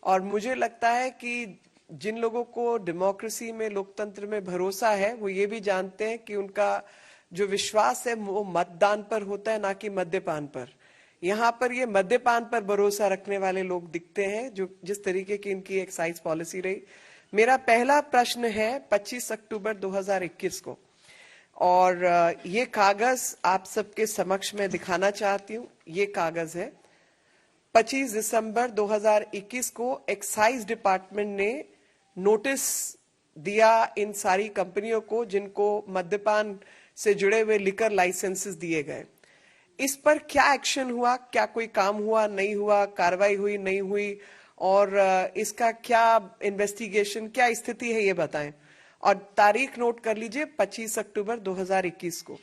और मुझे लगता है कि जिन लोगों को डेमोक्रेसी में, लोकतंत्र में भरोसा है, वो ये भी जानते हैं कि उनका जो विश्वास है वो मतदान पर होता है, ना कि मद्यपान पर। यहाँ पर ये मद्यपान पर भरोसा रखने वाले लोग दिखते हैं, जो जिस तरीके की इनकी एक्साइज पॉलिसी रही। मेरा पहला प्रश्न है 25 अक्टूबर 2021 को, और ये कागज आप सबके समक्ष में दिखाना चाहती हूँ। ये कागज है 25 दिसंबर 2021 को एक्साइज डिपार्टमेंट ने नोटिस दिया इन सारी कंपनियों को जिनको मद्यपान से जुड़े हुए लिकर लाइसेंसेस दिए गए। इस पर क्या एक्शन हुआ, क्या कोई काम हुआ, नहीं हुआ, कार्रवाई हुई, नहीं हुई, और इसका क्या इन्वेस्टिगेशन, क्या स्थिति है, ये बताएं। और तारीख नोट कर लीजिए 25 अक्टूबर 2021 को।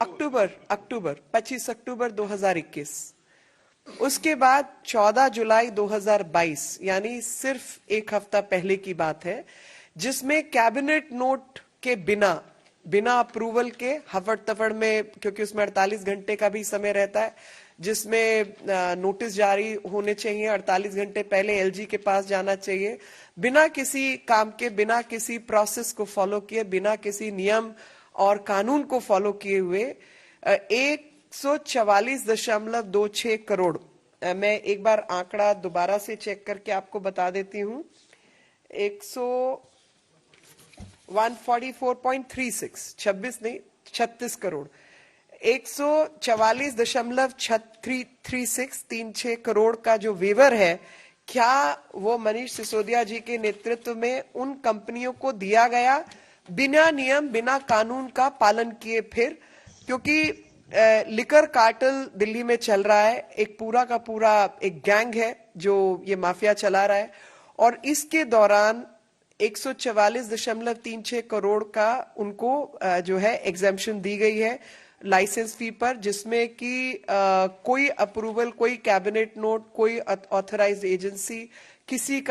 अक्टूबर 25 अक्टूबर 2021। उसके बाद 14 जुलाई 2022, यानी सिर्फ एक हफ्ता पहले की बात है, जिसमें कैबिनेट नोट के बिना अप्रूवल के हफड़ तफड़ में, क्योंकि उसमें 48 घंटे का भी समय रहता है, जिसमें नोटिस जारी होने चाहिए 48 घंटे पहले एलजी के पास जाना चाहिए, बिना किसी काम के, बिना किसी प्रोसेस को फॉलो किए, बिना किसी नियम और कानून को फॉलो किए हुए 144.26 करोड़, मैं एक बार आंकड़ा दोबारा से चेक करके आपको बता देती हूं, 144.36, 26 नहीं 36 करोड़, 144.36 करोड़ का जो वेवर है, क्या वो मनीष सिसोदिया जी के नेतृत्व में उन कंपनियों को दिया गया बिना नियम, बिना कानून का पालन किए? फिर क्योंकि लिकर कार्टेल दिल्ली में चल रहा है, एक पूरा का पूरा एक गैंग है जो ये माफिया चला रहा है, और इसके दौरान 144.36 करोड़ का उनको जो है एग्जेम्पशन दी गई है लाइसेंस फी पर, जिसमें कि कोई अप्रूवल, कोई कैबिनेट नोट, कोई ऑथराइज्ड एजेंसी, किसी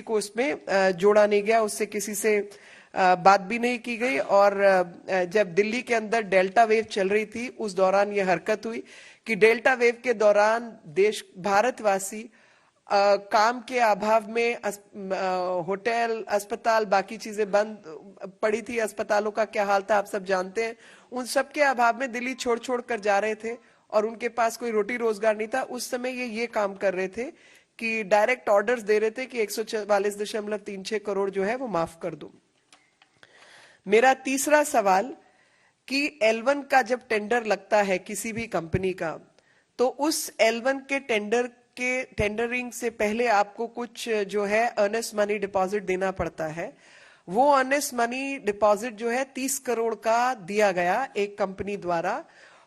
को उसमें जोड़ा नहीं गया, उससे किसी से बात भी नहीं की गई। और जब दिल्ली के अंदर डेल्टा वेव चल रही थी, उस दौरान यह हरकत हुई कि डेल्टा वेव के दौरान भारतवासी काम के अभाव में होटल, अस्पताल, बाकी चीजें बंद पड़ी थी। अस्पतालों का क्या हाल था आप सब जानते हैं। उन सब के अभाव में दिल्ली छोड़ कर जा रहे थे और उनके पास कोई रोटी रोजगार नहीं था। उस समय ये काम कर रहे थे कि डायरेक्ट ऑर्डर्स दे रहे थे कि 144.36 करोड़ जो है वो माफ कर दो। मेरा तीसरा सवाल कि L1 का जब टेंडर लगता है किसी भी कंपनी का, तो उस L1 के टेंडरिंग से पहले आपको कुछ जो है अर्नेस्ट मनी डिपॉजिट देना पड़ता है। वो अर्नेस्ट मनी डिपॉजिट जो है 30 करोड़ का दिया गया एक कंपनी द्वारा,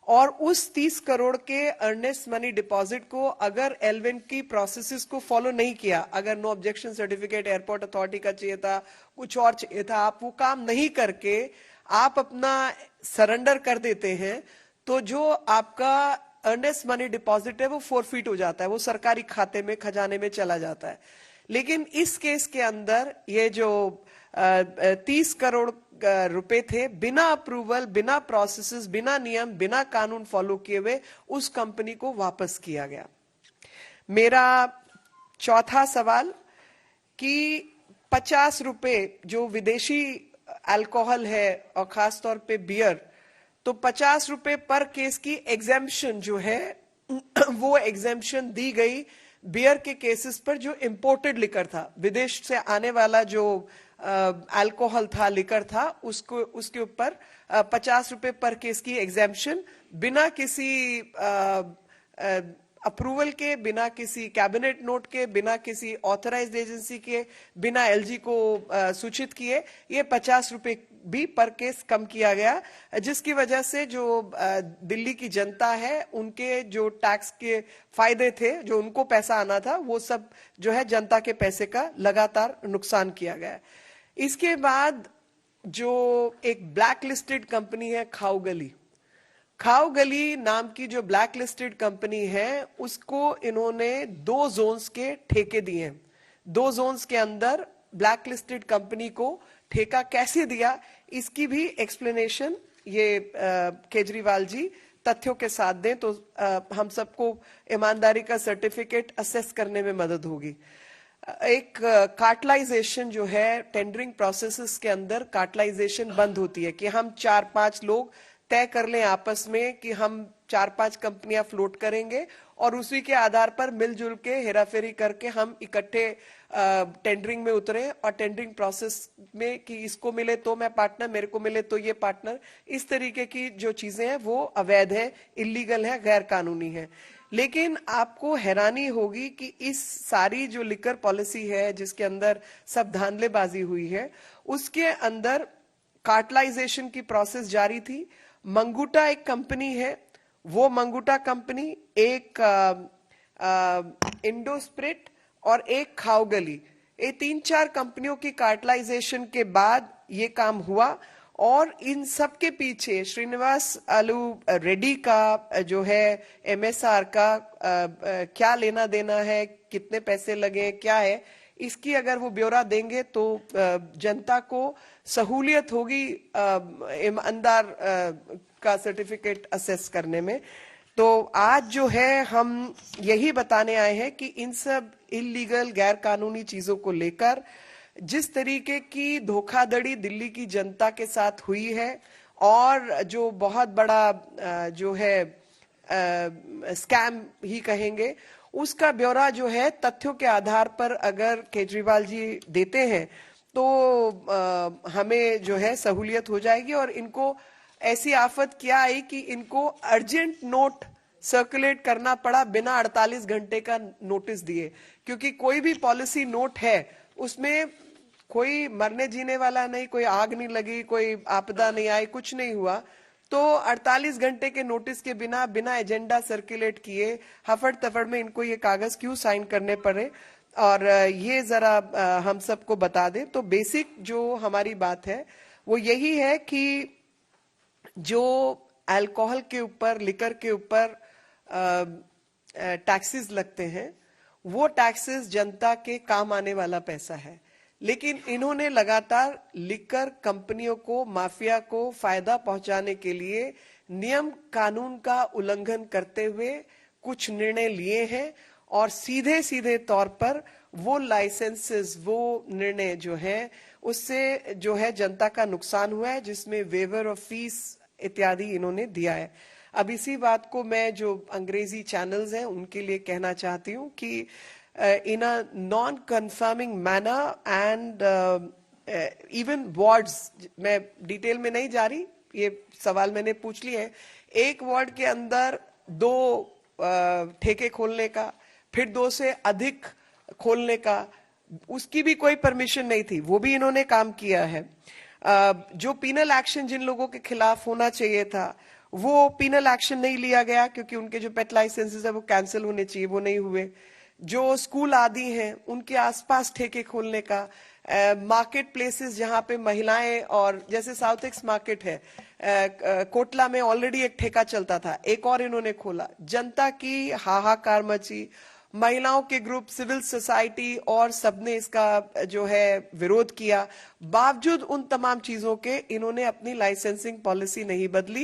और उस 30 करोड़ के अर्नेस्ट मनी डिपॉजिट को अगर L1 की प्रोसेसेस को फॉलो नहीं किया, अगर no objection certificate airport authority का चाहिए था, कुछ और चाहिए था, आप वो काम नहीं करके आप अपना सरेंडर कर देते हैं, तो जो आपका अर्नेस्ट मनी डिपॉजिट है वो फोरफीट हो जाता है, वो सरकारी खाते में, खजाने में चला जाता है। लेकिन इस केस के अंदर ये जो 30 करोड़ रुपए थे, बिना अप्रूवल, बिना प्रोसेसेस, बिना नियम, बिना कानून फॉलो किए हुए उस कंपनी को वापस किया गया। मेरा चौथा सवाल कि 50 रुपए जो विदेशी अल्कोहल है और खासतौर पे बियर, तो 50 रुपए पर केस की एग्जेम्पशन जो है वो एग्जेम्पशन दी गई बियर के केसेस पर जो इंपोर्टेड लिकर था, विदेश से आने वाला जो अल्कोहल था, लिकर था, उसके ऊपर 50 रुपए पर केस की एग्जेम्पशन, बिना किसी अप्रूवल के, बिना किसी कैबिनेट नोट के, बिना किसी ऑथराइज्ड एजेंसी के, बिना एलजी को सूचित किए, ये 50 रुपए भी पर केस कम किया गया, जिसकी वजह से जो दिल्ली की जनता है, उनके जो टैक्स के फायदे थे, जो उनको पैसा आना था, वो सब जो है जनता के पैसे का लगातार नुकसान किया गया। इसके बाद जो एक ब्लैक लिस्टेड कंपनी है खाओ गली नाम की जो ब्लैक लिस्टेड कंपनी है, उसको इन्होंने 2 जोन्स के ठेके दिए हैं। 2 जोन्स के अंदर ब्लैक लिस्टेड कंपनी को ठेका कैसे दिया, इसकी भी एक्सप्लेनेशन ये केजरीवाल जी तथ्यों के साथ दें तो हम सबको ईमानदारी का सर्टिफिकेट असेस करने में मदद होगी। एक कार्टलाइजेशन जो है टेंडरिंग प्रोसेसेस के अंदर कार्टलाइजेशन बंद होती है कि हम 4-5 लोग तय कर लें आपस में कि हम 4-5 कंपनियां फ्लोट करेंगे और उसी के आधार पर मिलजुल के हेराफेरी करके हम इकट्ठे टेंडरिंग में उतरे और टेंडरिंग प्रोसेस में कि इसको मिले तो मैं पार्टनर, मेरे को मिले तो ये पार्टनर, इस तरीके की जो चीजें हैं वो अवैध है, इलीगल है, गैर कानूनी है। लेकिन आपको हैरानी होगी कि इस सारी जो लिकर पॉलिसी है जिसके अंदर सब धांधलेबाजी हुई है, उसके अंदर कार्टलाइजेशन की प्रोसेस जारी थी। मंगूटा एक कंपनी है, वो मंगूटा कंपनी एक इंडोस्प्रिट और एक खाओगली, ये 3-4 कंपनियों की कार्टलाइजेशन के बाद ये काम हुआ और इन सब के पीछे श्रीनिवास आलू रेड्डी का जो है एमएसआर का क्या लेना देना है, कितने पैसे लगे, क्या है, इसकी अगर वो ब्यौरा देंगे तो जनता को सहूलियत होगी ईमानदार का सर्टिफिकेट असेस करने में। तो आज जो है हम यही बताने आए हैं कि इन सब इलीगल गैर कानूनी चीजों को लेकर जिस तरीके की धोखाधड़ी दिल्ली की जनता के साथ हुई है और जो बहुत बड़ा जो है स्कैम ही कहेंगे, उसका ब्यौरा जो है तथ्यों के आधार पर अगर केजरीवाल जी देते हैं तो हमें जो है सहूलियत हो जाएगी। और इनको ऐसी आफत क्या आई कि इनको अर्जेंट नोट सर्कुलेट करना पड़ा बिना 48 घंटे का नोटिस दिए, क्योंकि कोई भी पॉलिसी नोट है उसमें कोई मरने जीने वाला नहीं, कोई आग नहीं लगी, कोई आपदा नहीं आई, कुछ नहीं हुआ। तो 48 घंटे के नोटिस के बिना बिना एजेंडा सर्कुलेट किए हफड़ तफड़ में इनको ये कागज क्यों साइन करने पड़े, और ये जरा हम सबको बता दें। तो बेसिक जो हमारी बात है वो यही है कि जो अल्कोहल के ऊपर, लिकर के ऊपर टैक्सेस लगते हैं, वो टैक्सेस जनता के काम आने वाला पैसा है, लेकिन इन्होंने लगातार लिकर कंपनियों को, माफिया को फायदा पहुंचाने के लिए नियम कानून का उल्लंघन करते हुए कुछ निर्णय लिए हैं और सीधे सीधे तौर पर वो लाइसेंसेस, वो निर्णय जो है उससे जो है जनता का नुकसान हुआ है, जिसमें वेवर ऑफ फीस इत्यादि इन्होंने दिया है। अब इसी बात को मैं जो अंग्रेजी चैनल्स हैं उनके लिए कहना चाहती हूँ कि in a non conforming manner and even wards, मैं डिटेल में नहीं जा रही, ये सवाल मैंने पूछ लिया है, एक वार्ड के अंदर 2 ठेके खोलने का, फिर 2 से अधिक खोलने का, उसकी भी कोई परमिशन नहीं थी, वो भी इन्होंने काम किया है। जो पीनल एक्शन जिन लोगों के खिलाफ होना चाहिए था वो पीनल एक्शन नहीं लिया गया, क्योंकि उनके जो पेट लाइसेंसेस है वो कैंसिल होने चाहिए, वो नहीं हुए। जो स्कूल आदि हैं उनके आसपास ठेके खोलने का, मार्केट प्लेसेस जहां पे महिलाएं, और जैसे साउथ एक्स मार्केट है, कोटला में ऑलरेडी एक ठेका चलता था, एक और इन्होंने खोला। जनता की हाहाकार मची, महिलाओं के ग्रुप, सिविल सोसाइटी और सबने इसका जो है विरोध किया। बावजूद उन तमाम चीजों के इन्होंने अपनी लाइसेंसिंग पॉलिसी नहीं बदली।